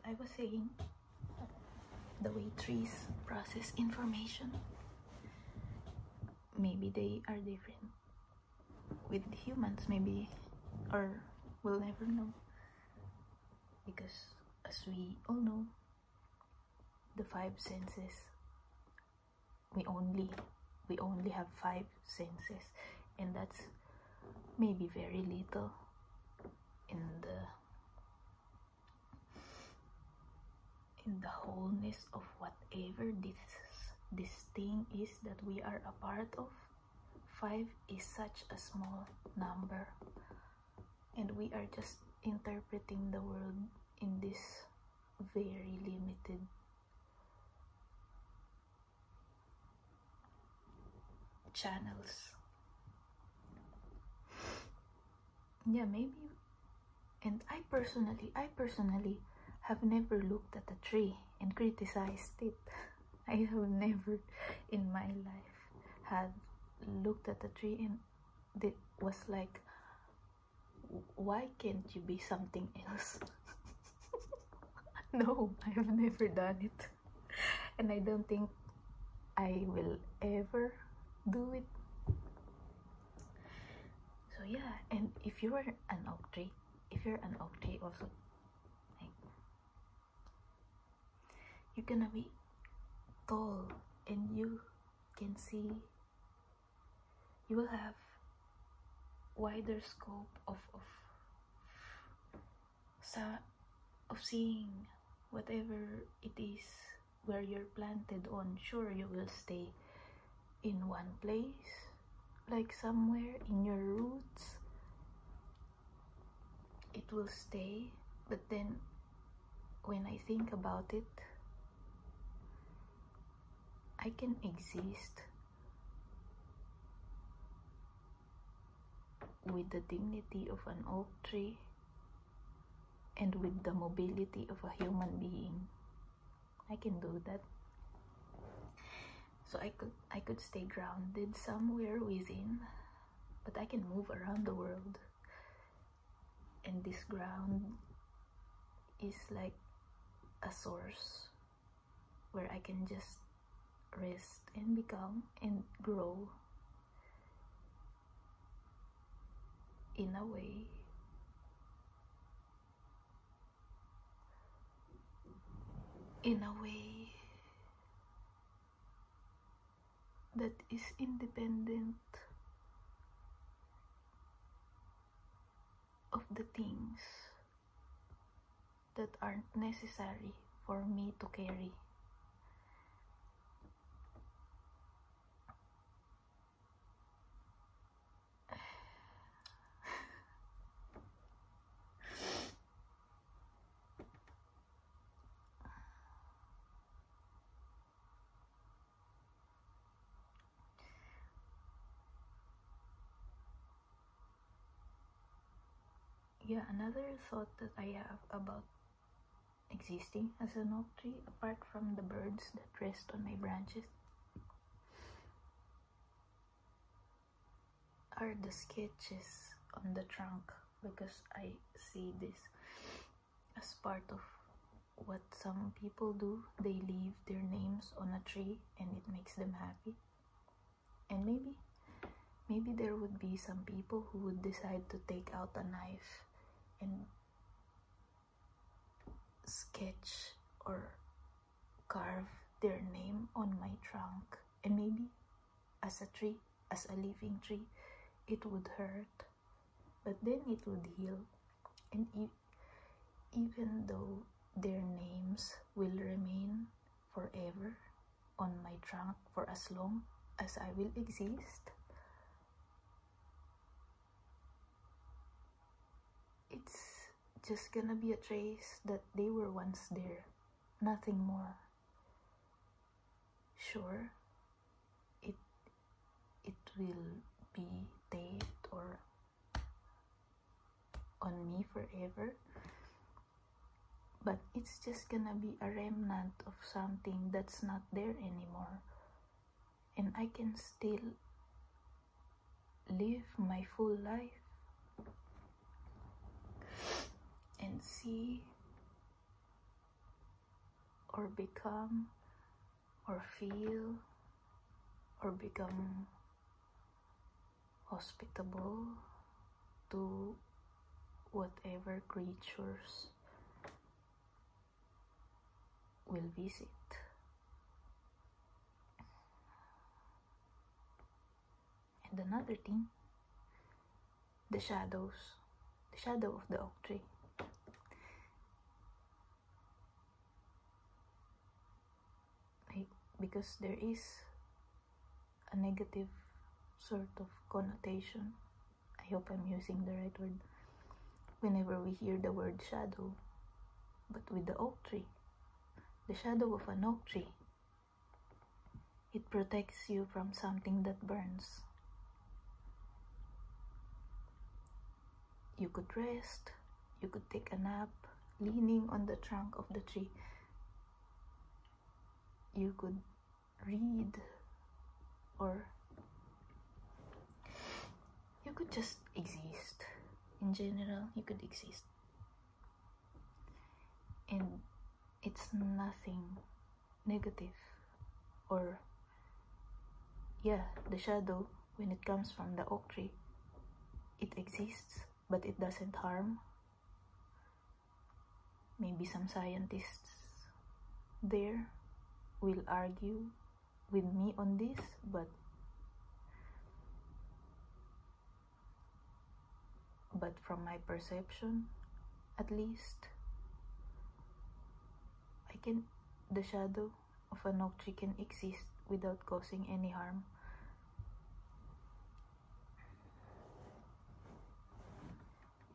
I was saying, the way trees process information, maybe they are different with humans, maybe, or we'll never know, because as we all know, the five senses, we only have five senses, and that's maybe very little in the wholeness of whatever this thing is that we are a part of. Five is such a small number, and we are just interpreting the world in this very limited channels. Yeah, maybe. And I personally have never looked at a tree and criticized it. I have never in my life had looked at a tree and it was like, why can't you be something else? No, I have never done it, and I don't think I will ever do it. So yeah, and if you're an oak tree also, like, you're gonna be tall, and you can see, you will have wider scope of seeing whatever it is where you're planted on. Sure, you will stay in one place, like somewhere in your roots, it will stay. But then when I think about it, I can exist with the dignity of an oak tree and with the mobility of a human being. I can do that. So I could stay grounded somewhere within, but I can move around the world. And this ground is like a source where I can just rest and become and grow in a way that is independent of the things that aren't necessary for me to carry. Yeah, another thought that I have about existing as an oak tree, apart from the birds that rest on my branches, are the sketches on the trunk, because I see this as part of what some people do. They leave their names on a tree and it makes them happy. And maybe there would be some people who would decide to take out a knife and sketch or carve their name on my trunk. And maybe as a living tree, it would hurt, but then it would heal. And even though their names will remain forever on my trunk for as long as I will exist, it's just gonna be a trace that they were once there, nothing more. Sure, it will be taped or on me forever, but it's just gonna be a remnant of something that's not there anymore, and I can still live my full life and see or become or feel or become hospitable to whatever creatures will visit. And another thing, the shadow of the oak tree. Because there is a negative sort of connotation, I hope I'm using the right word, whenever we hear the word shadow. But with the oak tree, the shadow of an oak tree, it protects you from something that burns. You could rest, you could take a nap, leaning on the trunk of the tree. You could read, or you could just exist. In general, you could exist. And it's nothing negative. Or, yeah, the shadow, when it comes from the oak tree, it exists, but it doesn't harm. Maybe some scientists there will argue with me on this, but from my perception, at least, the shadow of an oak tree can exist without causing any harm.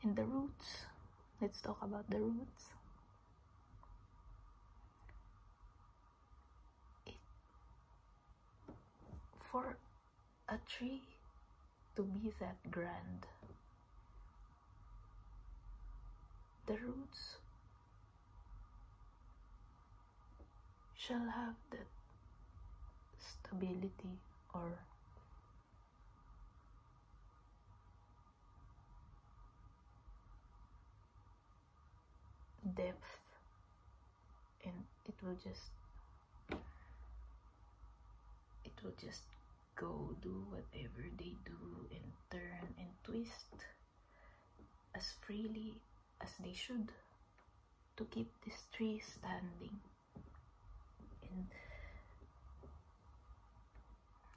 And the roots, let's talk about the roots. For a tree to be that grand, the roots shall have that stability or depth, and it will just go do whatever they do and turn and twist as freely as they should to keep this tree standing. And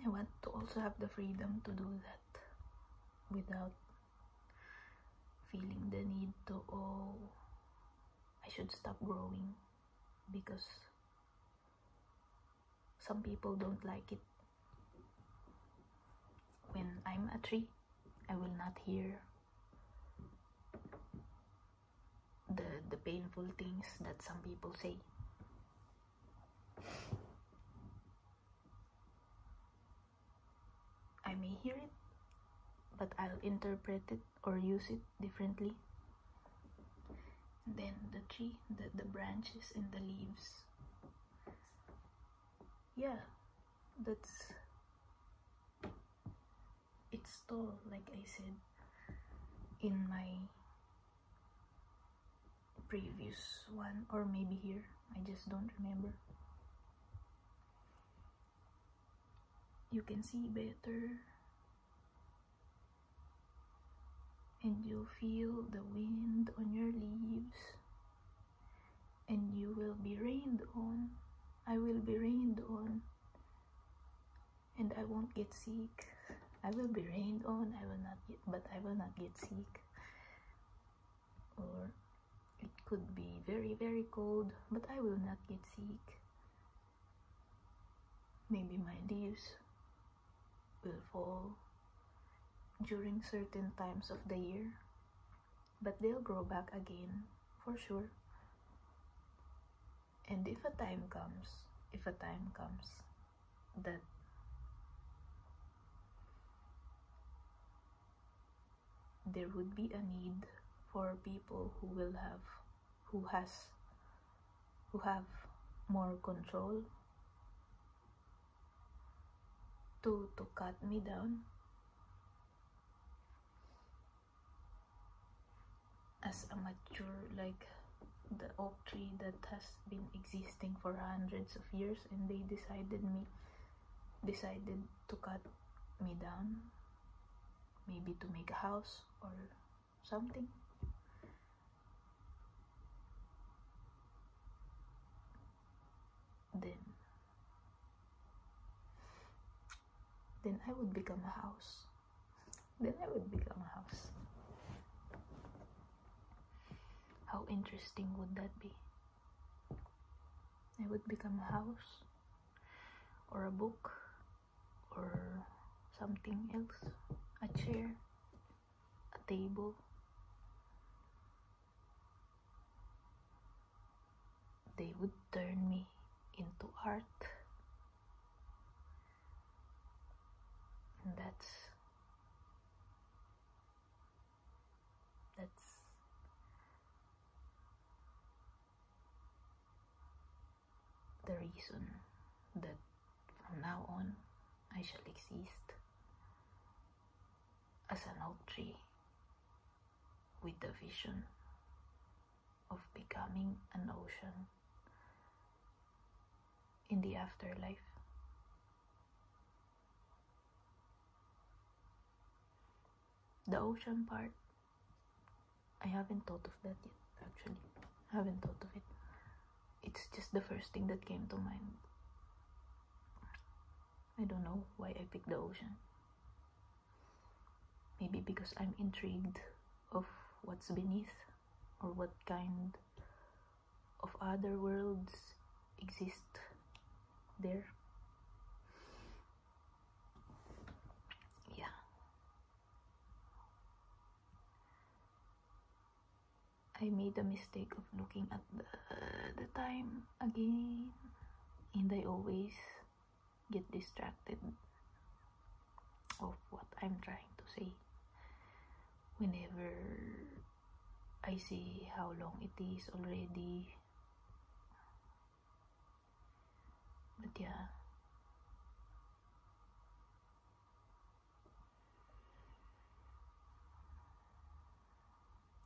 I want to also have the freedom to do that without feeling the need to, oh, I should stop growing, because some people don't like it. When I'm a tree, I will not hear the painful things that some people say. I may hear it, but I'll interpret it or use it differently. Then the tree, the branches and the leaves. Yeah, it's tall, like I said in my previous one, or maybe here, I just don't remember. You can see better, and you feel the wind on your leaves, and you will be rained on. I will be rained on, and I won't get sick. I will be rained on, but I will not get sick. Or it could be very, very cold, but I will not get sick. Maybe my leaves will fall during certain times of the year, but they'll grow back again for sure. And if a time comes that there would be a need for people who have more control to cut me down, as a mature, like the oak tree that has been existing for hundreds of years, and they decided to cut me down, maybe to make a house or something. Then I would become a house. How interesting would that be? I would become a house, or a book, or something else, a chair, a table. They would turn me into art, and that's the reason that from now on I shall exist as an oak tree with the vision of becoming an ocean in the afterlife. The ocean part, I haven't thought of that yet, actually. I haven't thought of it. It's just the first thing that came to mind. I don't know why I picked the ocean. Maybe because I'm intrigued of what's beneath, or what kind of other worlds exist there. Yeah. I made the mistake of looking at the time again, and I always get distracted of what I'm trying to say whenever I see how long it is already. But yeah,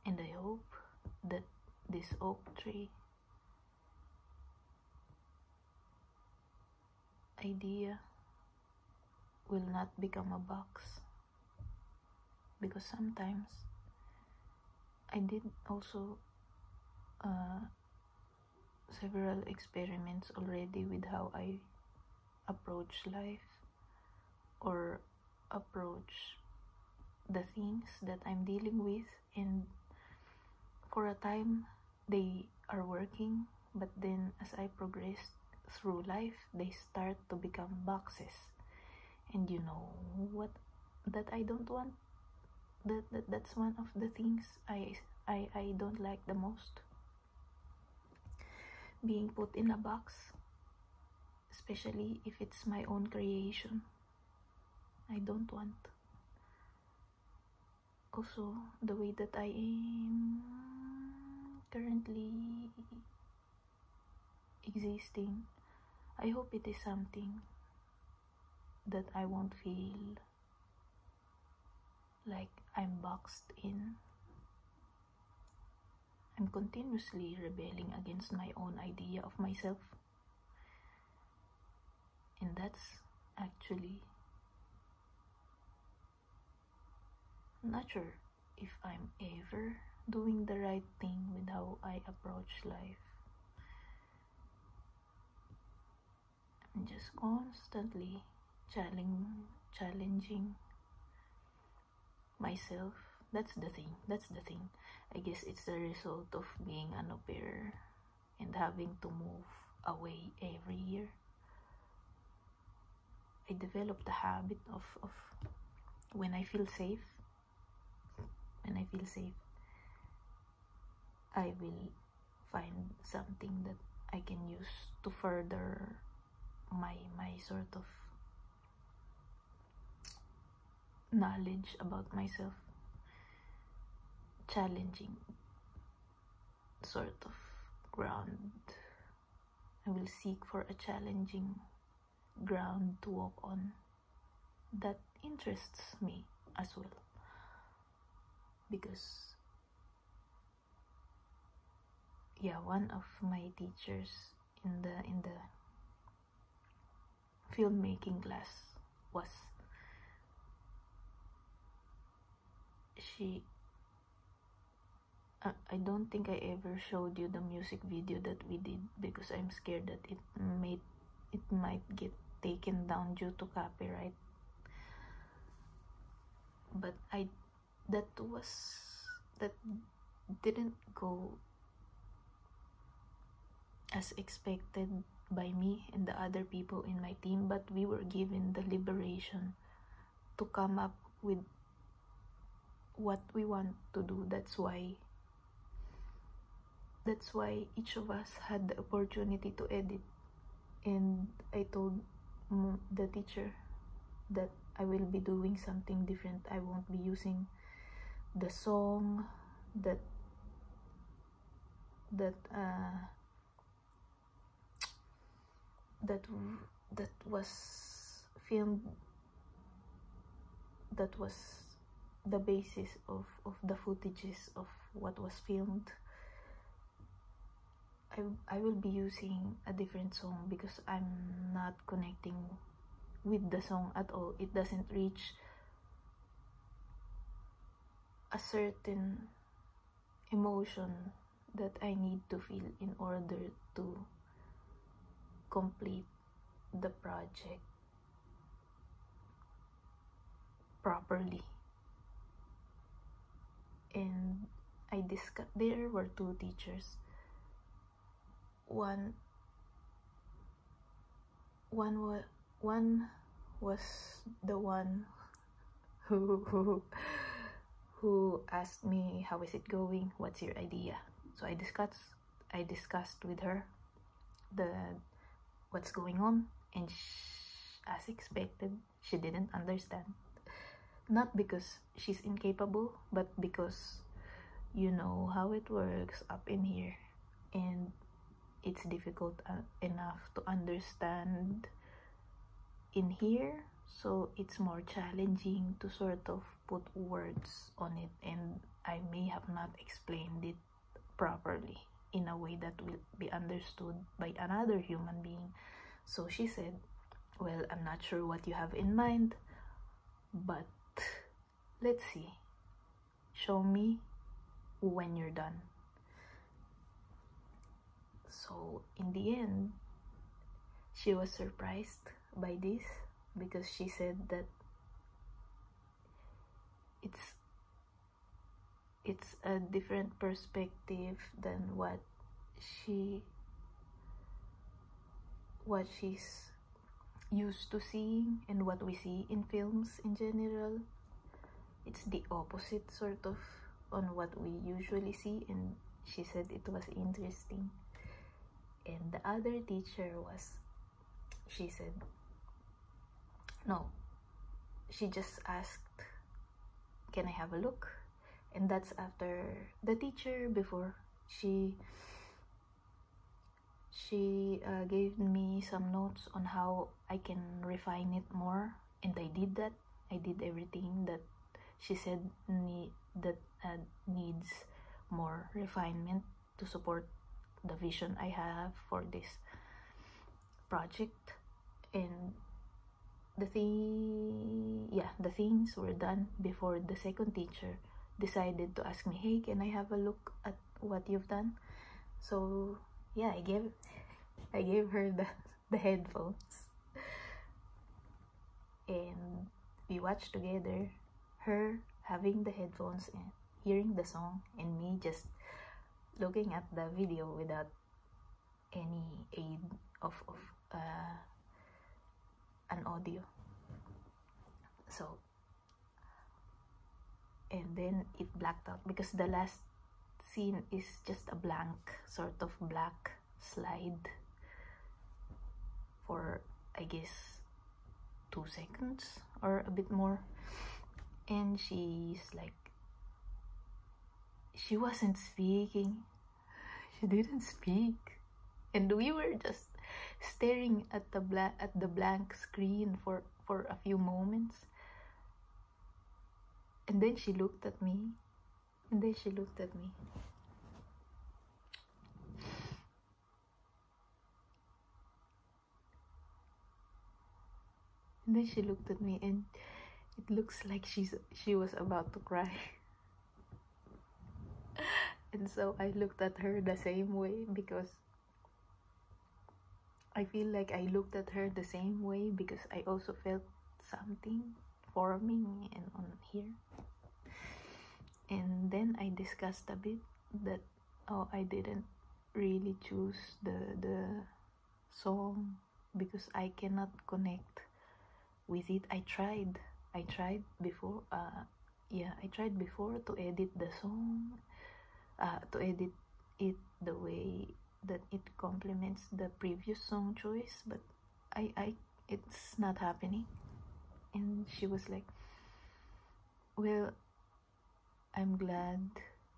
and I hope that this oak tree idea will not become a box, because sometimes I did also several experiments already with how I approach life, or approach the things that I'm dealing with, and for a time they are working, but then as I progress through life, they start to become boxes. And you know what, that I don't want, that's one of the things I don't like the most, being put in a box, especially if it's my own creation. I don't want. Also, the way that I am currently existing, I hope it is something that I won't feel like I'm boxed in. I'm continuously rebelling against my own idea of myself, and that's actually, I'm not sure if I'm ever doing the right thing with how I approach life. I'm just constantly challenging myself. That's the thing. I guess it's the result of being an au pair and having to move away every year. I developed the habit of when I feel safe, I will find something that I can use to further my sort of knowledge about myself, challenging sort of ground. I will seek for a challenging ground to walk on that interests me as well, because yeah, one of my teachers in the filmmaking class was, she I don't think I ever showed you the music video that we did because I'm scared that it might get taken down due to copyright. But that didn't go as expected by me and the other people in my team, but we were given the liberation to come up with what we want to do. That's why each of us had the opportunity to edit. And I told the teacher that I will be doing something different. I won't be using the song that was filmed, that was the basis of the footages of what was filmed. I will be using a different song because I'm not connecting with the song at all. It doesn't reach a certain emotion that I need to feel in order to complete the project properly. And there were two teachers. One was the one who asked me, how is it going, what's your idea? So I discussed with her what's going on, and as expected, she didn't understand. Not because she's incapable, but because you know how it works up in here, and it's difficult enough to understand in here, so it's more challenging to sort of put words on it, and I may have not explained it properly in a way that will be understood by another human being. So she said, well, I'm not sure what you have in mind, but let's see, show me when you're done. So in the end, she was surprised by this because she said that it's a different perspective than what she's used to seeing and what we see in films in general. It's the opposite sort of on what we usually see, and she said it was interesting. And the other teacher she said, no, she just asked, can I have a look? And that's after the teacher before, she gave me some notes on how I can refine it more, and I did that. I did everything that she said needs more refinement to support the vision I have for this project. And the things were done before the second teacher decided to ask me, hey, can I have a look at what you've done? So yeah, I gave her the headphones, and we watched together, her having the headphones and hearing the song, and me just looking at the video without any aid of an audio. So, and then it blacked out because the last scene is just a blank, sort of black slide for, I guess, 2 seconds or a bit more. And she's like, she wasn't speaking. She didn't speak. And we were just staring at the blank screen for a few moments. And then she looked at me. then she looked at me, and it looks like she was about to cry. And so I looked at her the same way, because I feel like I looked at her the same way because I also felt something forming and on here. And then I discussed a bit that, oh, I didn't really choose the song because I cannot connect with it. I tried before, I tried before to edit the song, to edit it the way that it complements the previous song choice, but it's not happening. And she was like, well, I'm glad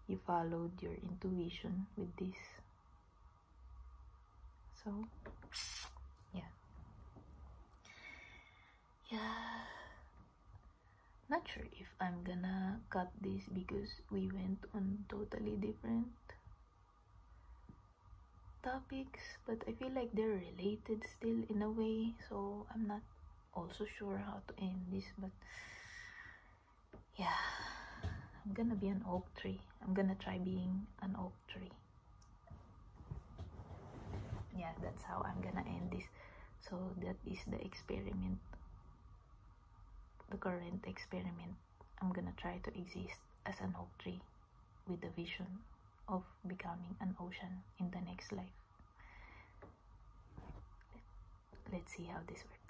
you followed your intuition with this. So yeah, not sure if I'm gonna cut this because we went on totally different topics, but I feel like they're related still in a way, so I'm not also sure how to end this. But yeah, I'm gonna be an oak tree. I'm gonna try being an oak tree. Yeah, that's how I'm gonna end this. So that is the experiment, the current experiment. I'm gonna try to exist as an oak tree with the vision of becoming an ocean in the next life. Let's see how this works.